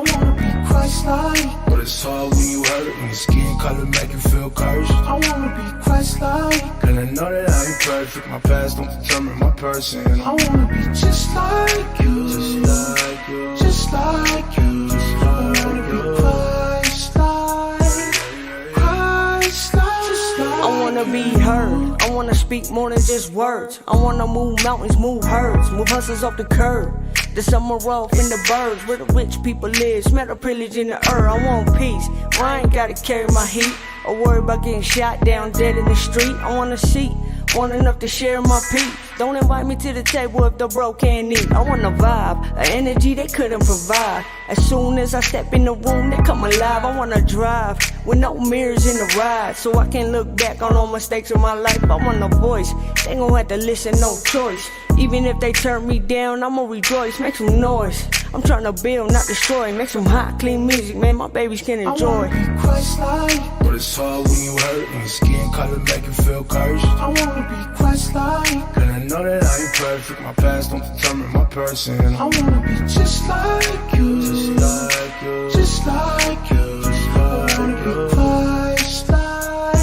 wanna be Christ-like, but it's hard when you hurt, when your skin color make you feel cursed. I wanna be Christ-like, and I know that I ain't perfect. My past don't determine my person. I wanna be just like you, just like you, just like you. I wanna be Christ-like, Christ-like, just like I wanna be heard. I wanna speak more than just words. I wanna move mountains, move herds, move hustlers off the curb. The summer off in the birds, where the rich people live. Smell the privilege in the earth. I want peace, where I ain't gotta carry my heat or worry about getting shot down dead in the street. I want a seat, want enough to share my peace. Don't invite me to the table if the bro can't eat. I want a vibe, an energy they couldn't provide. As soon as I step in the room, they come alive. I wanna drive with no mirrors in the ride, so I can look back on all mistakes of my life. I want a voice, they gon' have to listen, no choice. Even if they turn me down, I'ma rejoice, make some noise. I'm tryna build, not destroy. Make some hot, clean music, man, my babies can enjoy. I wanna be Christ-like, but it's hard when you hurt, when your skin color make you feel cursed. I wanna be Christ-like, and I know that I ain't perfect. My past don't determine my person. I wanna be just like you, just like you, just like you. I wanna be Christ-like,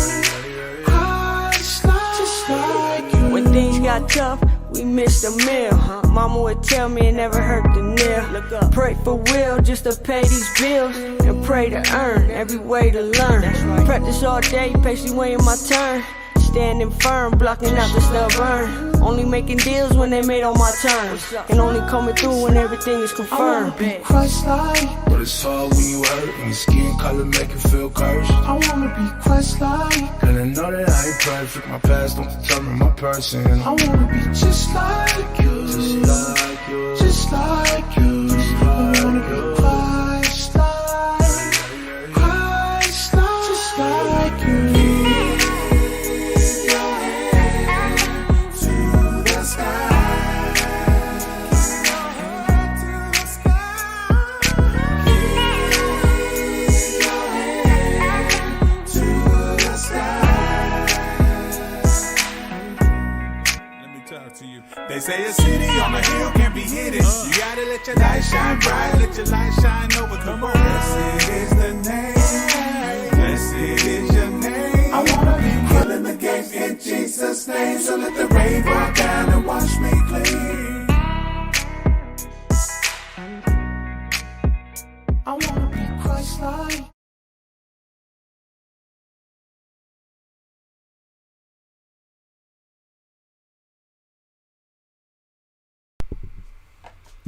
Christ-like, just like you. When things got tough, we missed a meal. Mama would tell me it never hurt to kneel. Pray for will just to pay these bills, and pray to earn every way to learn. Practice all day, patiently waiting my turn. Standing firm, blocking out the stubborn. Only making deals when they made on my terms, and only coming through when everything is confirmed. I wanna be Christ-like, but it's hard when you hurt, when your skin color make you feel cursed. I wanna be Christ-like, and I know that I ain't perfect. My past don't determine my person. I wanna be just like you, just like you, just like you. I wanna be Christ-like, Christ-like, just like you. They say a city on a hill can't be hidden. You gotta let your light shine bright, let your light shine over. Come on. Blessed is the name, blessed is your name. I wanna be killing the game in Jesus' name. So let the rain fall down and wash me clean. I wanna be Christ-like.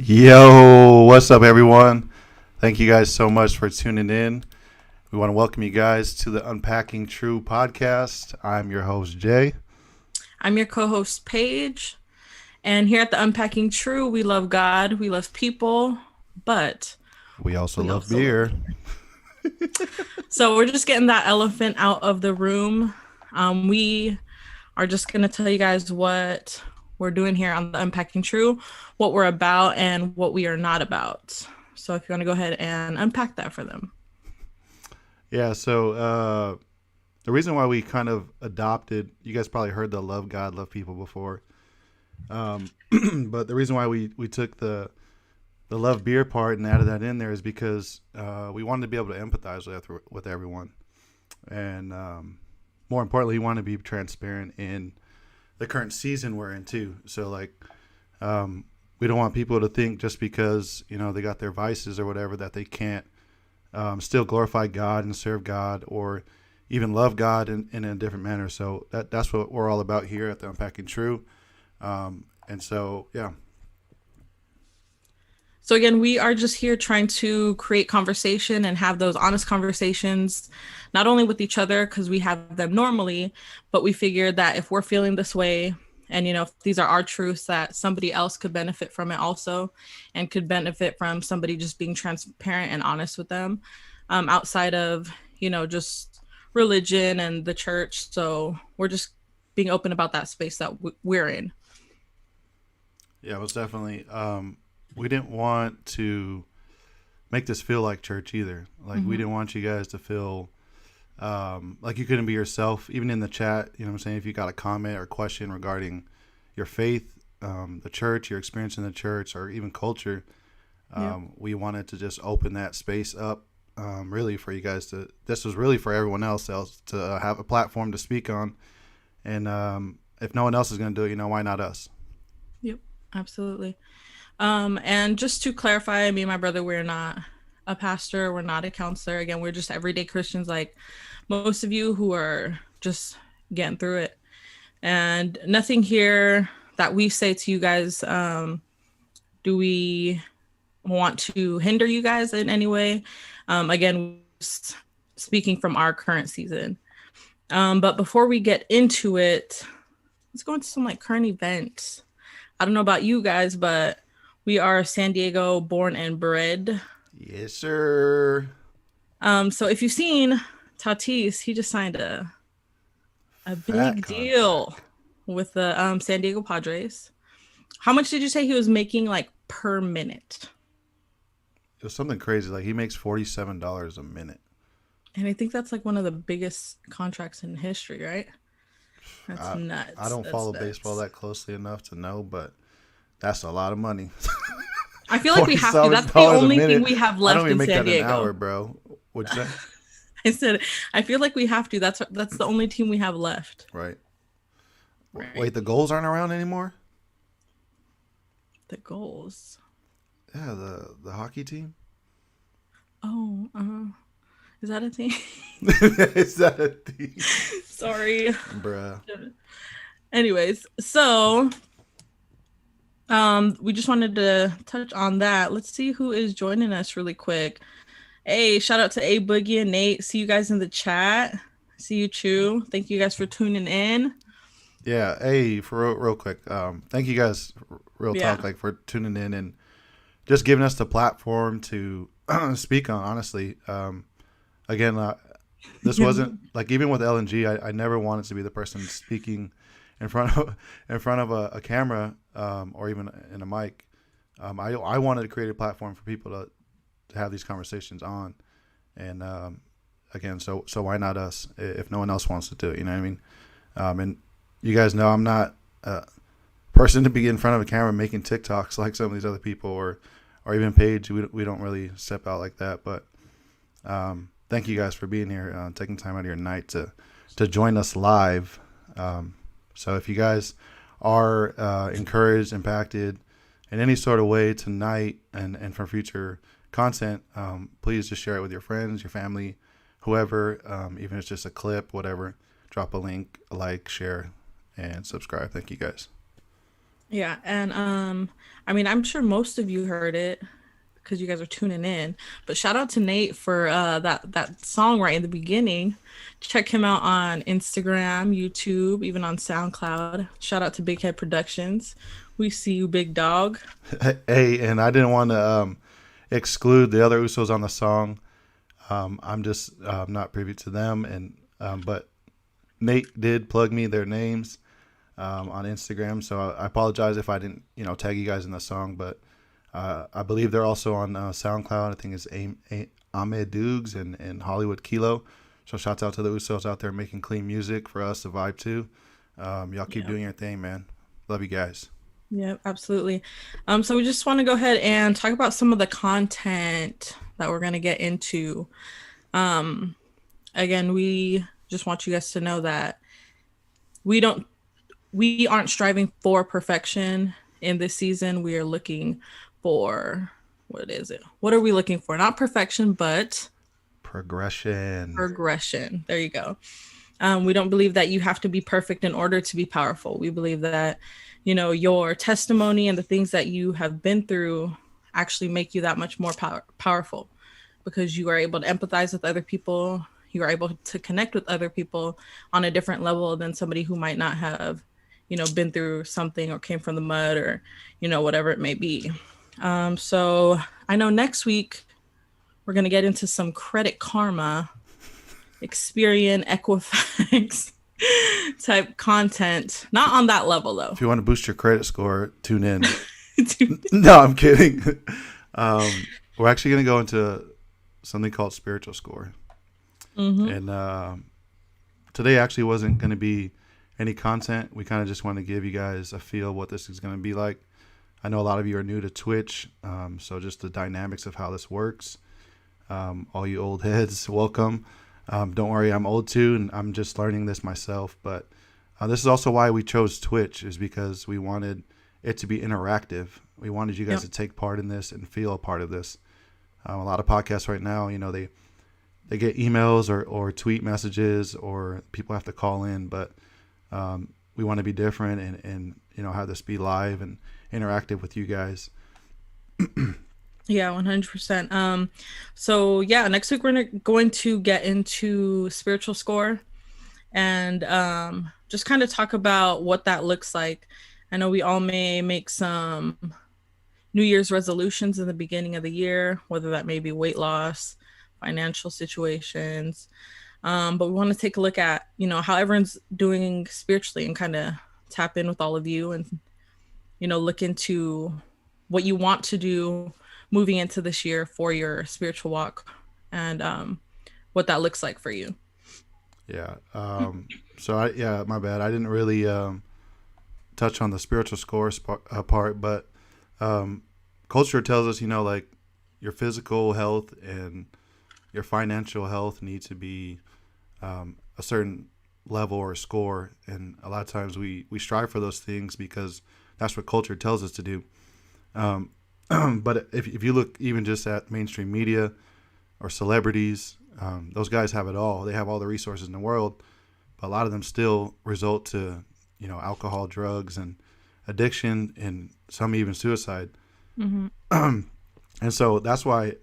Yo, what's up, everyone? Thank you guys so much for tuning in. We want to welcome you guys to the Unpacking T.R.U.E podcast. I'm your host, Jay. I'm your co-host, Paige. And here at the Unpacking T.R.U.E, we love God, we love people, but we also love beer. So we're just getting that elephant out of the room. We are just going to tell you guys what we're doing here on the Unpacking T.R.U.E, what we're about and what we are not about. So if you want to go ahead and unpack that for them. Yeah, so the reason why we kind of adopted, you guys probably heard the love God, love people before. But the reason why we took the love beer part and added that in there is because we wanted to be able to empathize with everyone. And more importantly, we want to be transparent in the current season we're in too. So like, we don't want people to think just because, you know, they got their vices or whatever that they can't still glorify God and serve God or even love God in a different manner. So that's what we're all about here at the Unpacking T.R.U.E. And so, yeah. So again, we are just here trying to create conversation and have those honest conversations, not only with each other, because we have them normally, but we figured that if we're feeling this way, and, you know, if these are our truths, that somebody else could benefit from it also, and could benefit from somebody just being transparent and honest with them outside of, you know, just religion and the church. So we're just being open about that space that we're in. Yeah, most definitely. we didn't want to make this feel like church either. Like we didn't want you guys to feel like you couldn't be yourself, even in the chat. You know what I'm saying? If you got a comment or question regarding your faith, the church, your experience in the church, or even culture, we wanted to just open that space up, really for you guys to. This was really for everyone else to have a platform to speak on, and if no one else is going to do it, why not us? Yep, absolutely. And just to clarify, me and my brother, we're not a pastor, we're not a counselor. Again, we're just everyday Christians like most of you who are just getting through it. And nothing here that we say to you guys, do we want to hinder you guys in any way? Again, speaking from our current season. But before we get into it, let's go into some like current events. I don't know about you guys, but we are San Diego born and bred. Yes, sir. So if you've seen Tatis, he just signed a big deal with the San Diego Padres. How much did you say he was making like per minute? It was something crazy. Like he makes $47 a minute. And I think that's like one of the biggest contracts in history, right? That's nuts. I don't follow baseball that closely enough to know, but that's a lot of money. I feel like we have to. That's the only thing we have left in San Diego. I don't even make that an hour, bro. What'd you say? I said, I feel like we have to. That's the only team we have left. Right. Wait, the goals aren't around anymore? The goals? Yeah, the hockey team. Oh, is that a team? Is that a team? Sorry. Bruh. Anyways, so we just wanted to touch on that. Let's see who is joining us really quick. Hey, shout out to A Boogie and Nate. See you guys in the chat. See you, Chew. Thank you guys for tuning in. Yeah. Hey, for real quick. Thank you guys, talk, like for tuning in and just giving us the platform to speak on. Honestly, again, this wasn't like even with LNG. I never wanted to be the person speaking in front of a camera or even in a mic. I wanted to create a platform for people to have these conversations on, and again, so why not us if no one else wants to do it? You know what I mean? And you guys know I'm not a person to be in front of a camera making TikToks like some of these other people or even Paige. We don't really step out like that. But thank you guys for being here, taking time out of your night to join us live. So if you guys are encouraged, impacted in any sort of way tonight and for future content, please just share it with your friends, your family, whoever, even if it's just a clip, whatever. Drop a link, a like, share, and subscribe. Thank you guys. Yeah, and I mean, I'm sure most of you heard it because you guys are tuning in. But shout out to Nate for that song right in the beginning. Check him out on Instagram, YouTube, even on SoundCloud. Shout out to Big Head Productions. We see you, big dog. Hey, and I didn't want to exclude the other Usos on the song. I'm just not privy to them, and but Nate did plug me their names on Instagram, so I apologize if I didn't tag you guys in the song, but I believe they're also on SoundCloud. I think it's Ahmed Dukes and Hollywood Kilo. So shouts out to the Usos out there making clean music for us to vibe to. Y'all keep doing your thing, man. Love you guys. Yeah, absolutely. So we just want to go ahead and talk about some of the content that we're going to get into. Again, we just want you guys to know that we aren't striving for perfection in this season. We are looking for, what is it? What are we looking for? Not perfection, but progression. There you go. We don't believe that you have to be perfect in order to be powerful. We believe that, your testimony and the things that you have been through actually make you that much more powerful because you are able to empathize with other people. You are able to connect with other people on a different level than somebody who might not have, been through something or came from the mud or, whatever it may be. So I know next week we're going to get into some Credit Karma, Experian, Equifax type content. Not on that level, though. If you want to boost your credit score, tune in. No, I'm kidding. We're actually going to go into something called spiritual score. And today actually wasn't going to be any content. We kind of just want to give you guys a feel what this is going to be like. I know a lot of you are new to Twitch, so just the dynamics of how this works. All you old heads, welcome. Don't worry, I'm old too, and I'm just learning this myself. But this is also why we chose Twitch, is because we wanted it to be interactive. We wanted you guys to take part in this and feel a part of this. A lot of podcasts right now, they get emails or tweet messages, or people have to call in, but we want to be different and have this be live and interactive with you guys. Yeah, 100%. So yeah, next week we're going to get into spiritual score and just kind of talk about what that looks like. I know we all may make some New Year's resolutions in the beginning of the year, whether that may be weight loss, financial situations. But we want to take a look at, how everyone's doing spiritually and kind of tap in with all of you and, look into what you want to do moving into this year for your spiritual walk and what that looks like for you. Yeah. So my bad. I didn't really touch on the spiritual score part, but culture tells us, like your physical health and your financial health need to be a certain level or score. And a lot of times we strive for those things because that's what culture tells us to do. But if you look even just at mainstream media or celebrities, those guys have it all. They have all the resources in the world, but a lot of them still result to, alcohol, drugs, and addiction, and some even suicide. And so that's why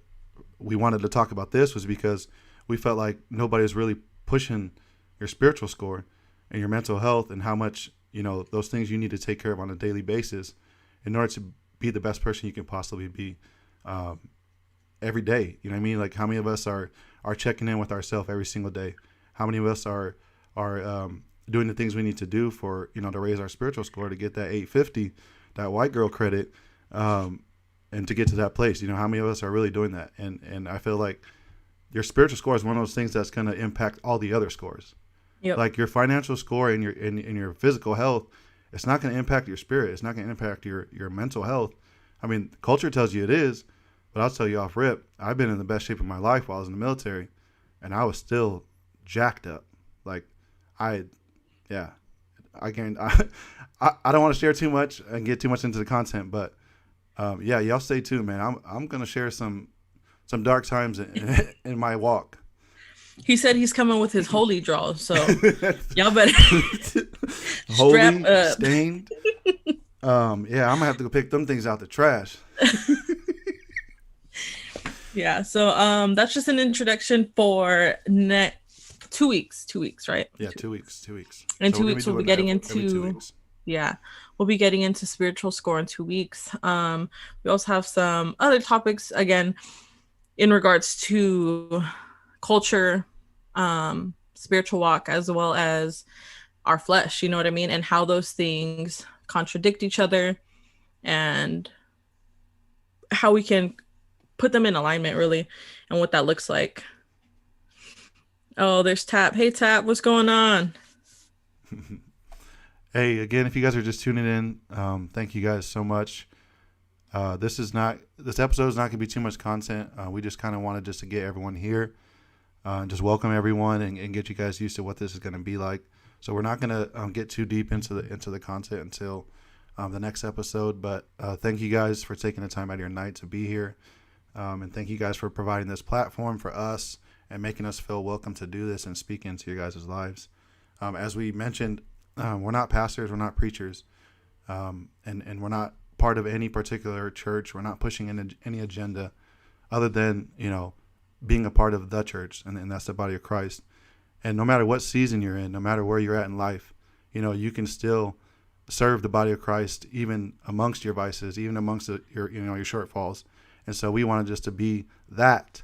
we wanted to talk about this, was because we felt like nobody was really pushing your spiritual score and your mental health and how much, those things you need to take care of on a daily basis in order to be the best person you can possibly be every day. You know what I mean? Like, how many of us are checking in with ourselves every single day? How many of us are doing the things we need to do for, to raise our spiritual score, to get that 850, that white girl credit, and to get to that place? How many of us are really doing that? And I feel like your spiritual score is one of those things that's going to impact all the other scores. Yep. Like your financial score and your physical health, it's not going to impact your spirit. It's not going to impact your mental health. I mean, culture tells you it is, but I'll tell you off rip, I've been in the best shape of my life while I was in the military, and I was still jacked up. Like, I don't want to share too much and get too much into the content, but y'all stay tuned, man. I'm going to share some dark times in my walk. He said he's coming with his holy draw, so y'all better holy, strap up. Stained. I'm gonna have to go pick them things out the trash. Yeah, so that's just an introduction for 2 weeks. 2 weeks, right? Yeah, 2 weeks. In so 2 weeks, we'll be getting into we'll be getting into spiritual score in 2 weeks. We also have some other topics again in regards to culture, spiritual walk, as well as our flesh, you know what I mean, and how those things contradict each other and how we can put them in alignment, really, and what that looks like. Oh, there's Tap. Hey, Tap, what's going on? Hey, again, if you guys are just tuning in, thank you guys so much. This episode is not going to be too much content. We just kind of wanted just to get everyone here, just welcome everyone and get you guys used to what this is going to be like. So we're not going to get too deep into the content until the next episode. But thank you guys for taking the time out of your night to be here, and thank you guys for providing this platform for us and making us feel welcome to do this and speak into your guys' lives. As we mentioned, we're not pastors, we're not preachers, and we're not part of any particular church. We're not pushing any agenda other than, being a part of the church, and that's the body of Christ. And no matter what season you're in, no matter where you're at in life, you can still serve the body of Christ, even amongst your vices, even amongst your shortfalls. And so we wanted just to be that,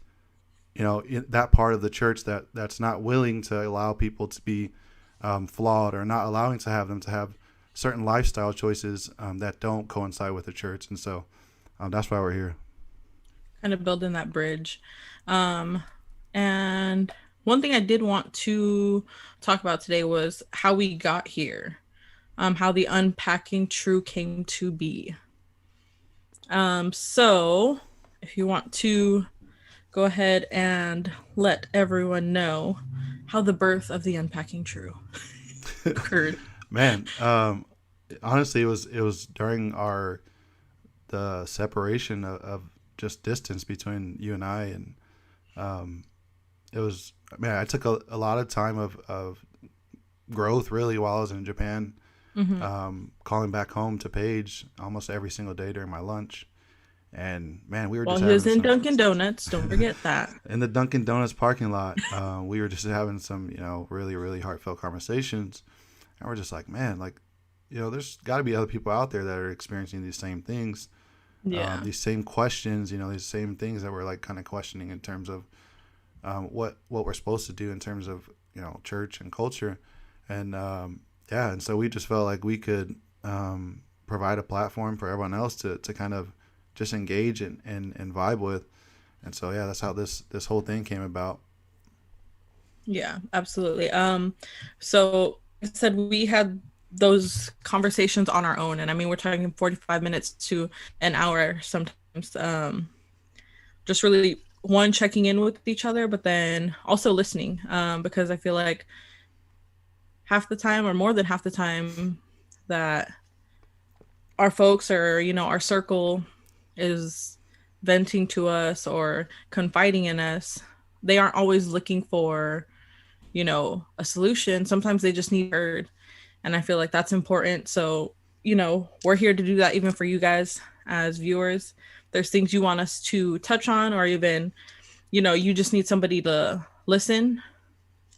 that part of the church that's not willing to allow people to be flawed, or not allowing to have them to have certain lifestyle choices that don't coincide with the church. And so that's why we're here. Kind of building that bridge. And one thing I did want to talk about today was how we got here, how the Unpacking True came to be. So if you want to go ahead and let everyone know how the birth of the Unpacking True occurred. Man, honestly, it was during the separation of just distance between you and I, and it was, man, I took a lot of time of growth really while I was in Japan, calling back home to Paige almost every single day during my lunch. And man, we were just he was in Dunkin' Donuts. Don't forget that. In the Dunkin' Donuts parking lot, we were just having some, really, really heartfelt conversations. And we're just like, man, like, there's got to be other people out there that are experiencing these same things. Yeah. These same questions, these same things that we're like kind of questioning in terms of what we're supposed to do in terms of, church and culture. And and so we just felt like we could provide a platform for everyone else to kind of just engage and vibe with. And so, yeah, that's how this whole thing came about. Yeah, absolutely. So like I said, we had those conversations on our own. And I mean, we're talking 45 minutes to an hour sometimes. Just really, one, checking in with each other, but then also listening, because I feel like half the time or more than half the time that our folks or, our circle is venting to us or confiding in us, they aren't always looking for, a solution. Sometimes they just need heard. And I feel like that's important. So, we're here to do that even for you guys as viewers. There's things you want us to touch on, or even, you just need somebody to listen.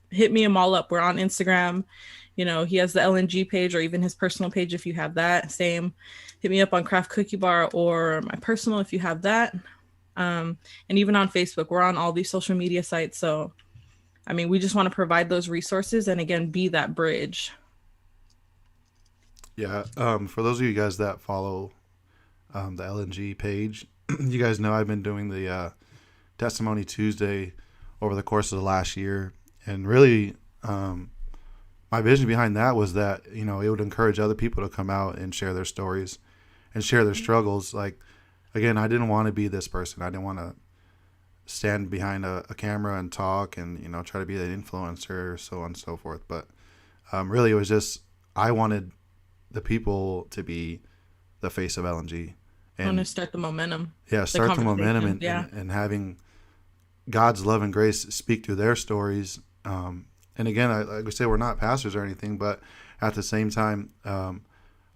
Hit me and all up. We're on Instagram. He has the LNG page or even his personal page if you have that. Same. Hit me up on Craft Cookie Bar or my personal if you have that. And even on Facebook, we're on all these social media sites. So, I mean, we just want to provide those resources and, again, be that bridge. Yeah. For those of you guys that follow the LNG page, you guys know I've been doing the Testimony Tuesday over the course of the last year. And really, my vision behind that was that, it would encourage other people to come out and share their stories and share their struggles. Like, again, I didn't want to be this person. I didn't want to stand behind a camera and talk and, try to be an influencer, so on and so forth. But really, it was just, I wanted the people to be the face of LNG. And I want to start the momentum. Yeah, start the momentum and having God's love and grace speak through their stories. And again, like we say, we're not pastors or anything, but at the same time,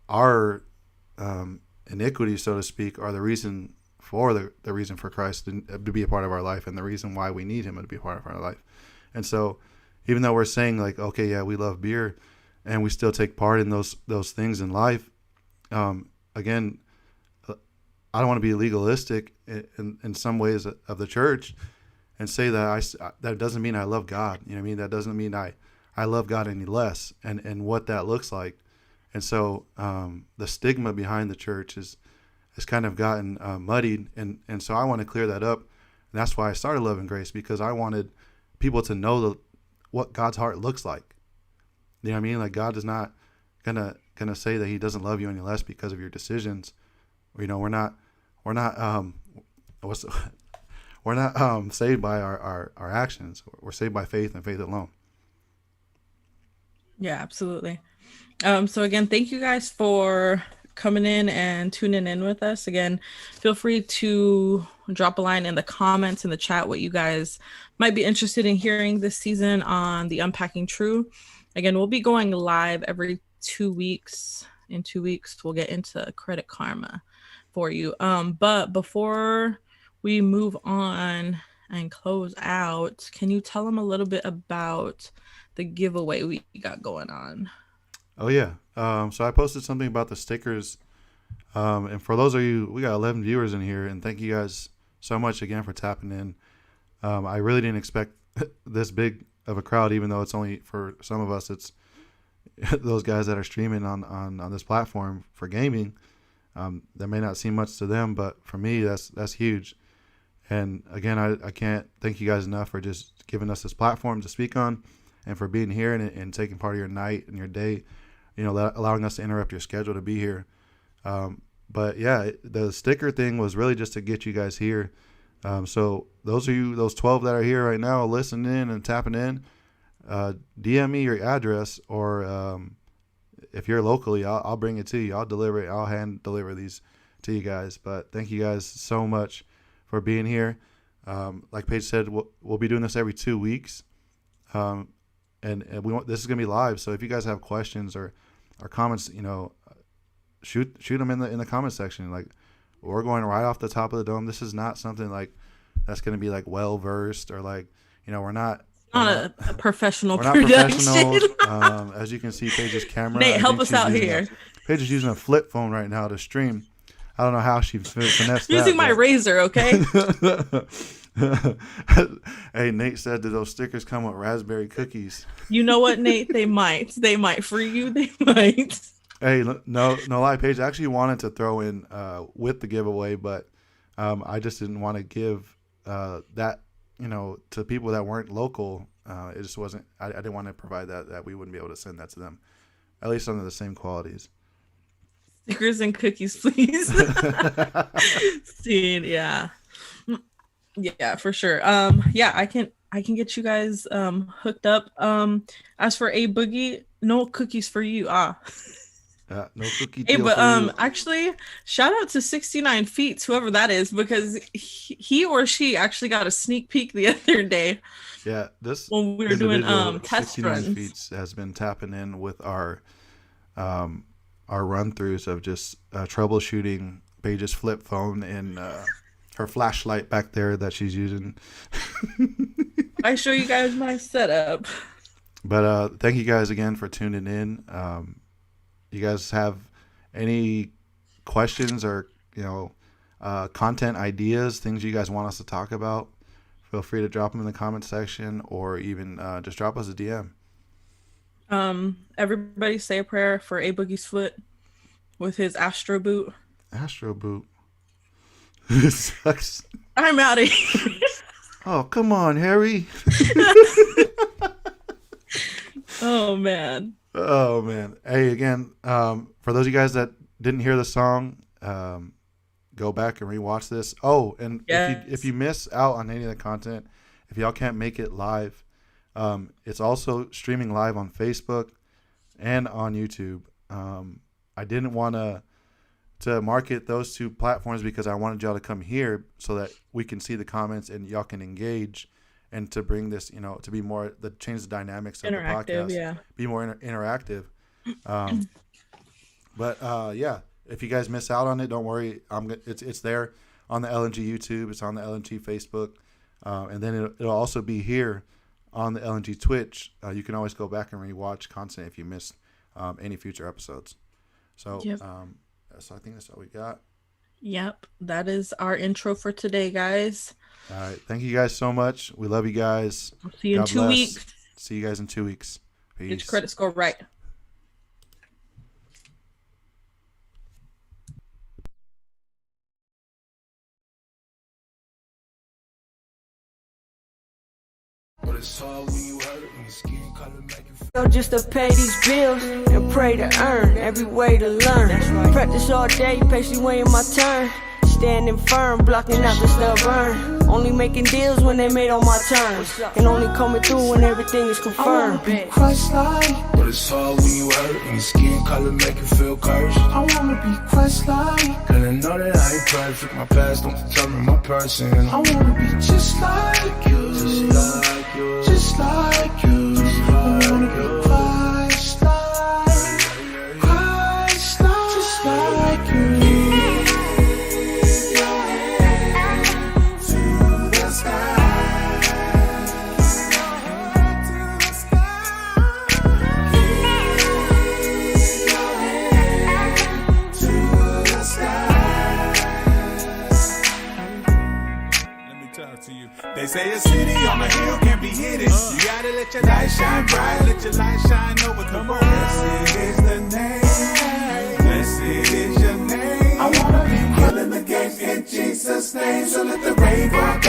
our iniquities, so to speak, are the reason for the reason for Christ to be a part of our life and the reason why we need him to be a part of our life. And so even though we're saying like, okay, yeah, we love beer and we still take part in those things in life, again, I don't want to be legalistic in some ways of the church and say that that doesn't mean I love God. You know what I mean? That doesn't mean I love God any less and what that looks like. And so the stigma behind the church has kind of gotten muddied. And so I want to clear that up. And that's why I started Love and Grace, because I wanted people to know what God's heart looks like. You know what I mean? Like, God is not gonna say that he doesn't love you any less because of your decisions. We're not saved by our actions. We're saved by faith and faith alone. Yeah, absolutely. So again, thank you guys for coming in and tuning in with us. Again, feel free to drop a line in the comments in the chat what you guys might be interested in hearing this season on the Unpacking True. Again, we'll be going live every 2 weeks. In 2 weeks, we'll get into Credit Karma for you. But before we move on and close out, can you tell them a little bit about the giveaway we got going on? Oh, yeah. So I posted something about the stickers. And for those of you, we got 11 viewers in here, and thank you guys so much again for tapping in. I really didn't expect this big of a crowd, even though it's only for some of us, it's those guys that are streaming on this platform for gaming, that may not seem much to them, but for me, that's huge. And again, I can't thank you guys enough for just giving us this platform to speak on, and for being here and taking part of your night and your day, allowing us to interrupt your schedule to be here. But yeah, the sticker thing was really just to get you guys here. So those 12 that are here right now listening in and tapping in, DM me your address, or if you're locally, I'll bring it to you. I'll deliver it. I'll hand deliver these to you guys. But thank you guys so much for being here. Like Paige said, we'll be doing this every 2 weeks. And this is gonna be live. So if you guys have questions or comments, shoot them in the comment section. Like, we're going right off the top of the dome. This is not something like that's gonna be like well versed, or like, we're not. Not a professional We're not production. professional. As you can see, Paige's camera. Nate, help us out here. Paige is using a flip phone right now to stream. I don't know how she finessed that. Using my razor, okay? Hey, Nate said that those stickers come with raspberry cookies. You know what, Nate? They might. For you, they might. Hey, no lie, Paige actually wanted to throw in with the giveaway, but I just didn't want to give that, to people that weren't local. It just wasn't. I didn't want to provide that we wouldn't be able to send that to them, at least under the same qualities. Stickers and cookies, please. See, yeah, for sure. Yeah, I can get you guys hooked up. As for A Boogie, no cookies for you. No cookie. Hey, but actually, shout out to 69 Feet, whoever that is, because he or she actually got a sneak peek the other day. Yeah, this when we were doing test runs. Feet has been tapping in with our run-throughs of just troubleshooting Paige's flip phone and her flashlight back there that she's using. I show you guys my setup. But thank you guys again for tuning in. You guys have any questions or content ideas, things you guys want us to talk about, feel free to drop them in the comment section, or even just drop us a DM. Everybody say a prayer for A Boogie's foot with his Astro boot. Astro boot. It sucks. I'm out of here. Oh, come on, Harry. Oh man. Hey, again, for those of you guys that didn't hear the song, go back and rewatch this. Oh, and yes. if you miss out on any of the content, if y'all can't make it live, it's also streaming live on Facebook and on YouTube. I didn't want to market those two platforms because I wanted y'all to come here so that we can see the comments and y'all can engage, and to bring this, to be more, change the dynamics of the podcast, be more interactive. But yeah, if you guys miss out on it, don't worry. It's there on the LNG YouTube. It's on the LNG Facebook, and then it'll also be here on the LNG Twitch. You can always go back and rewatch content if you missed any future episodes. So, yep. So I think that's all we got. Yep, that is our intro for today, guys. All right, thank you guys so much. We love you guys. I'll see you in 2 weeks. See you guys in 2 weeks. Peace. Get your credit score right. But it's hard when you hurt and your skin color make you feel. Just to pay these bills and pray to earn every way to learn. Practice all day, patiently waiting my turn. Standing firm, blocking out the stubborn. Only making deals when they made on my terms, and only coming through when everything is confirmed. Christ-like, but it's hard when you hurt and your skin color make you feel cursed. I wanna be Christ-like, and I know that I ain't perfect. My past don't determine my person. I wanna be just like you, just like you, just like you. I wanna be Christ-like, Christ-like, just like you. They say a city on a hill can't be hidden. You gotta let your light shine bright, let your light shine over the world. Jesus' name, so let the rave rock